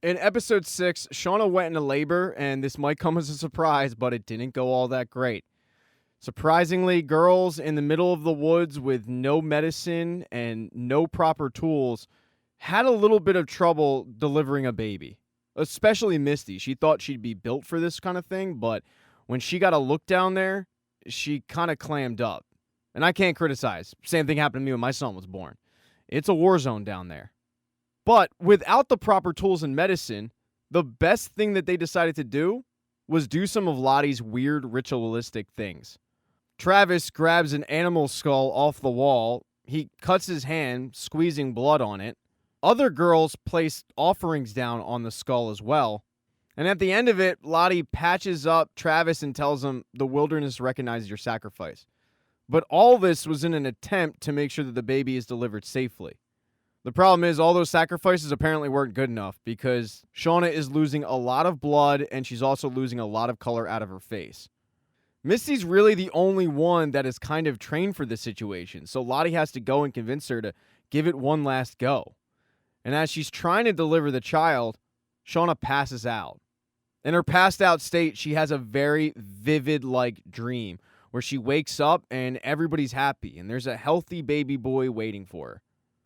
In episode 6, Shauna went into labor, and this might come as a surprise, but it didn't go all that great. Surprisingly, girls in the middle of the woods with no medicine and no proper tools had a little bit of trouble delivering a baby, especially Misty. She thought she'd be built for this kind of thing, but when she got a look down there, she kind of clammed up. And I can't criticize. Same thing happened to me when my son was born. It's a war zone down there. But without the proper tools and medicine, the best thing that they decided to do was do some of Lottie's weird ritualistic things. Travis grabs an animal skull off the wall. He cuts his hand, squeezing blood on it. Other girls place offerings down on the skull as well. And at the end of it, Lottie patches up Travis and tells him the wilderness recognizes your sacrifice. But all this was in an attempt to make sure that the baby is delivered safely. The problem is all those sacrifices apparently weren't good enough because Shauna is losing a lot of blood and she's also losing a lot of color out of her face. Misty's really the only one that is kind of trained for this situation, so Lottie has to go and convince her to give it one last go. And as she's trying to deliver the child, Shauna passes out. In her passed out state, she has a very vivid dream where she wakes up and everybody's happy and there's a healthy baby boy waiting for her.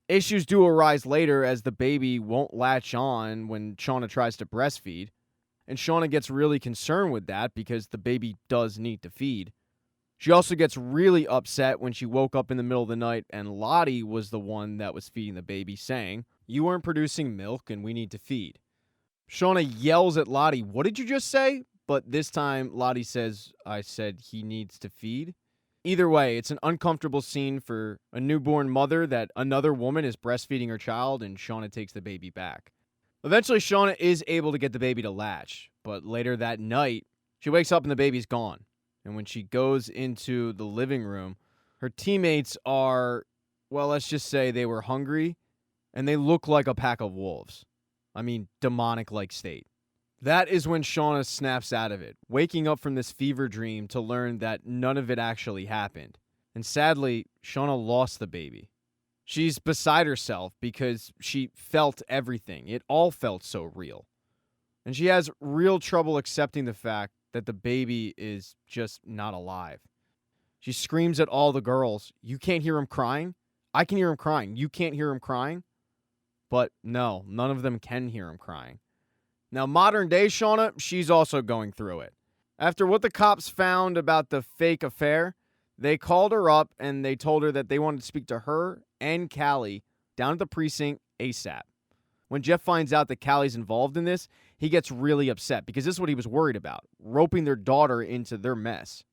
Issues do arise later as the baby won't latch on when Shauna tries to breastfeed. And Shauna gets really concerned with that because the baby does need to feed. She also gets really upset when she woke up in the middle of the night and Lottie was the one that was feeding the baby, saying, "You weren't producing milk and we need to feed." Shauna yells at Lottie, "What did you just say?" But this time Lottie says, "I said he needs to feed." Either way, it's an uncomfortable scene for a newborn mother that another woman is breastfeeding her child and Shauna takes the baby back. Eventually, Shauna is able to get the baby to latch, but later that night, she wakes up and the baby's gone. And when she goes into the living room, her teammates are, well, let's just say they were hungry and they look like a pack of wolves. I mean, demonic-like state. That is when Shauna snaps out of it, waking up from this fever dream to learn that none of it actually happened. And sadly, Shauna lost the baby. She's beside herself because she felt everything. It all felt so real. And she has real trouble accepting the fact that the baby is just not alive. She screams at all the girls, "You can't hear him crying? I can hear him crying. You can't hear him crying?" But no, none of them can hear him crying. Now, modern day Shauna, she's also going through it. After what the cops found about the fake affair, they called her up and they told her that they wanted to speak to her and Callie down at the precinct ASAP. When Jeff finds out that Callie's involved in this, he gets really upset because this is what he was worried about, roping their daughter into their mess.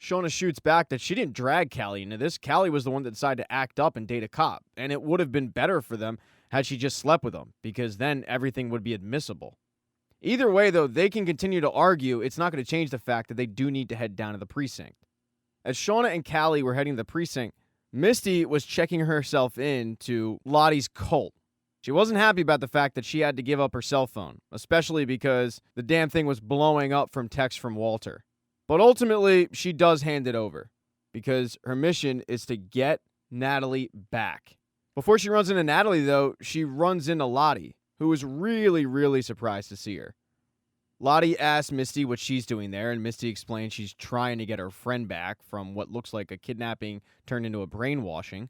Shauna shoots back that she didn't drag Callie into this. Callie was the one that decided to act up and date a cop, and it would have been better for them had she just slept with him because then everything would be admissible. Either way, though, they can continue to argue. It's not going to change the fact that they do need to head down to the precinct. As Shauna and Callie were heading to the precinct, Misty was checking herself in to Lottie's cult. She wasn't happy about the fact that she had to give up her cell phone, especially because the damn thing was blowing up from texts from Walter. But ultimately, she does hand it over because her mission is to get Natalie back. Before she runs into Natalie, though, she runs into Lottie, who is really, really surprised to see her. Lottie asks Misty what she's doing there, and Misty explains she's trying to get her friend back from what looks like a kidnapping turned into a brainwashing.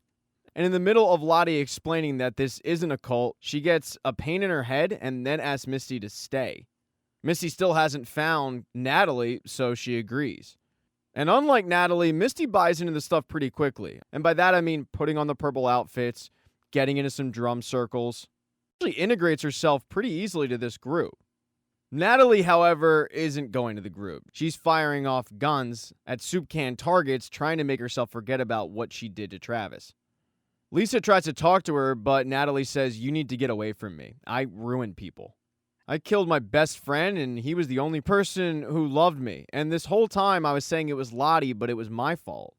And in the middle of Lottie explaining that this isn't a cult, she gets a pain in her head and then asks Misty to stay. Misty still hasn't found Natalie, so she agrees. And unlike Natalie, Misty buys into the stuff pretty quickly. And by that I mean putting on the purple outfits, getting into some drum circles. She integrates herself pretty easily to this group. Natalie, however, isn't going to the group. She's firing off guns at soup can targets, trying to make herself forget about what she did to Travis. Lisa tries to talk to her, but Natalie says, "You need to get away from me. I ruin people. I killed my best friend, and he was the only person who loved me. And this whole time I was saying it was Lottie, but it was my fault."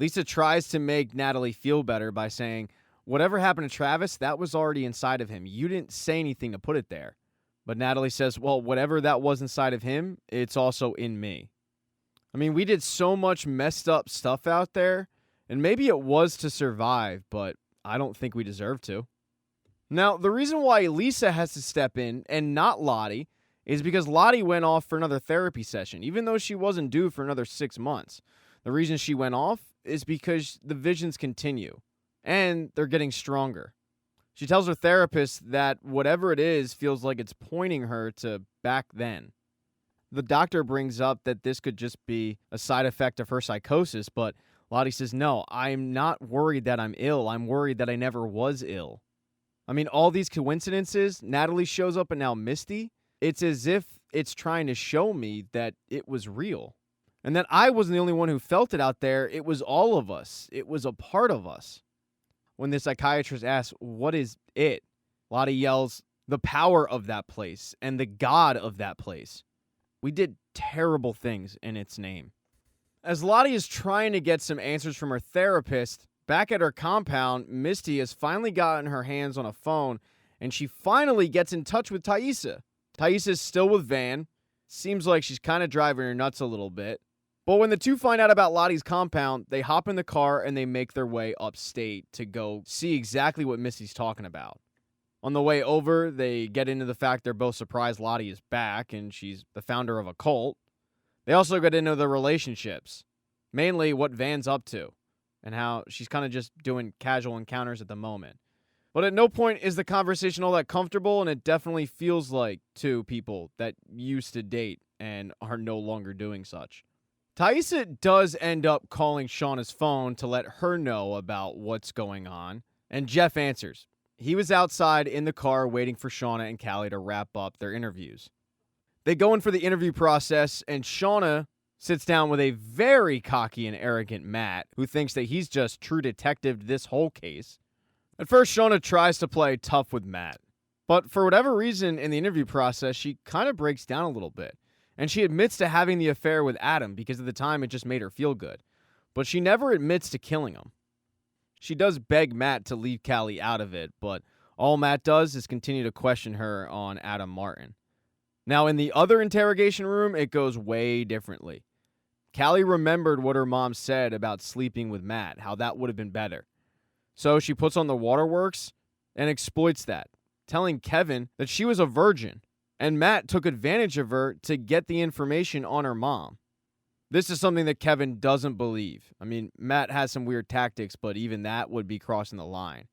Lisa tries to make Natalie feel better by saying, "Whatever happened to Travis, that was already inside of him. You didn't say anything to put it there." But Natalie says, "Well, whatever that was inside of him, it's also in me." I mean, we did so much messed up stuff out there, and maybe it was to survive, but I don't think we deserve to. Now, the reason why Lisa has to step in and not Lottie is because Lottie went off for another therapy session, even though she wasn't due for another 6 months. The reason she went off is because the visions continue, and they're getting stronger. She tells her therapist that whatever it is feels like it's pointing her to back then. The doctor brings up that this could just be a side effect of her psychosis, but Lottie says, no, I'm not worried that I'm ill. I'm worried that I never was ill. I mean, all these coincidences, Natalie shows up and now Misty, it's as if it's trying to show me that it was real. And that I wasn't the only one who felt it out there. It was all of us. It was a part of us. When the psychiatrist asks, what is it? Lottie yells, the power of that place and the God of that place. We did terrible things in its name. As Lottie is trying to get some answers from her therapist, back at her compound, Misty has finally gotten her hands on a phone, and she finally gets in touch with Thaisa. Thaisa is still with Van. Seems like she's kind of driving her nuts a little bit. But when the two find out about Lottie's compound, they hop in the car and they make their way upstate to go see exactly what Misty's talking about. On the way over, they get into the fact they're both surprised Lottie is back and she's the founder of a cult. They also get into their relationships, mainly what Van's up to and how she's kind of just doing casual encounters at the moment. But at no point is the conversation all that comfortable, and it definitely feels like two people that used to date and are no longer doing such. Thaisa does end up calling Shauna's phone to let her know about what's going on, and Jeff answers. He was outside in the car waiting for Shauna and Callie to wrap up their interviews. They go in for the interview process, and Shauna sits down with a very cocky and arrogant Matt, who thinks that he's just true detective this whole case. At first, Shauna tries to play tough with Matt, but for whatever reason in the interview process, she kind of breaks down a little bit. And she admits to having the affair with Adam because at the time it just made her feel good. But she never admits to killing him. She does beg Matt to leave Callie out of it, but all Matt does is continue to question her on Adam Martin. Now, in the other interrogation room, it goes way differently. Callie remembered what her mom said about sleeping with Matt, how that would have been better. So she puts on the waterworks and exploits that, telling Kevin that she was a virgin. And Matt took advantage of her to get the information on her mom. This is something that Kevin doesn't believe. I mean, Matt has some weird tactics, but even that would be crossing the line.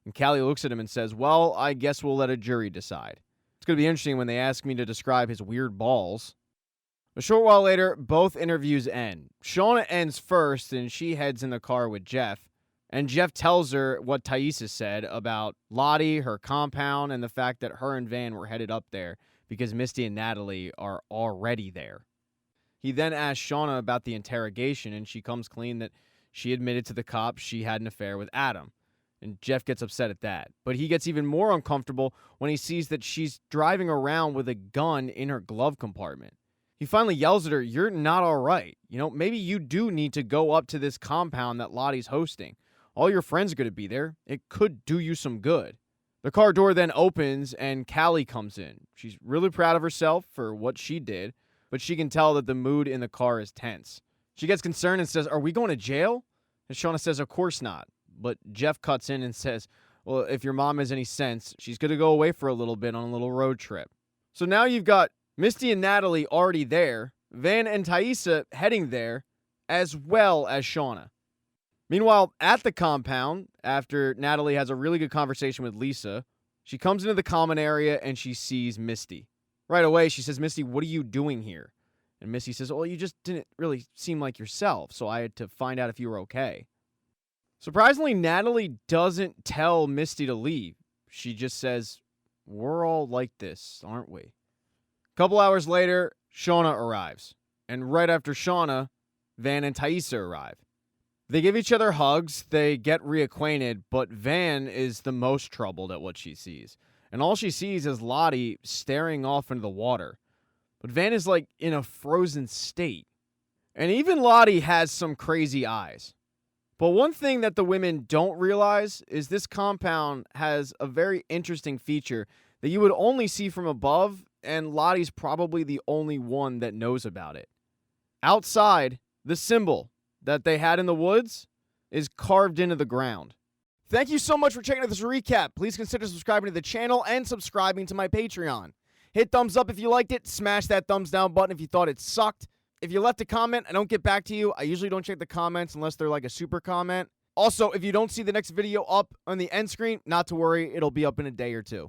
And Callie looks at him and says, well, I guess we'll let a jury decide. It's going to be interesting when they ask me to describe his weird balls. A short while later, both interviews end. Shauna ends first, and she heads in the car with Jeff. And Jeff tells her what Thaisa said about Lottie, her compound, and the fact that her and Van were headed up there because Misty and Natalie are already there. He then asks Shauna about the interrogation, and she comes clean that she admitted to the cops she had an affair with Adam. And Jeff gets upset at that. But he gets even more uncomfortable when he sees that she's driving around with a gun in her glove compartment. He finally yells at her, you're not all right. Maybe you do need to go up to this compound that Lottie's hosting. All your friends are going to be there. It could do you some good. The car door then opens and Callie comes in. She's really proud of herself for what she did, but she can tell that the mood in the car is tense. She gets concerned and says, are we going to jail? And Shauna says, of course not. But Jeff cuts in and says, well, if your mom has any sense, she's going to go away for a little bit on a little road trip. So now you've got Misty and Natalie already there, Van and Thaisa heading there, as well as Shauna. Meanwhile, at the compound, after Natalie has a really good conversation with Lisa, she comes into the common area and she sees Misty. Right away, she says, Misty, what are you doing here? And Misty says, well, you just didn't really seem like yourself, so I had to find out if you were okay. Surprisingly, Natalie doesn't tell Misty to leave. She just says, we're all like this, aren't we? A couple hours later, Shauna arrives. And right after Shauna, Van and Thaisa arrive. They give each other hugs, they get reacquainted, but Van is the most troubled at what she sees. And all she sees is Lottie staring off into the water. But Van is like in a frozen state. And even Lottie has some crazy eyes. But one thing that the women don't realize is this compound has a very interesting feature that you would only see from above, and Lottie's probably the only one that knows about it. Outside, the symbol that they had in the woods is carved into the ground. Thank you so much for checking out this recap. Please consider subscribing to the channel and subscribing to my Patreon. Hit thumbs up if you liked it. Smash that thumbs down button if you thought it sucked. If you left a comment, I don't get back to you. I usually don't check the comments unless they're like a super comment. Also, if you don't see the next video up on the end screen, not to worry, it'll be up in a day or two.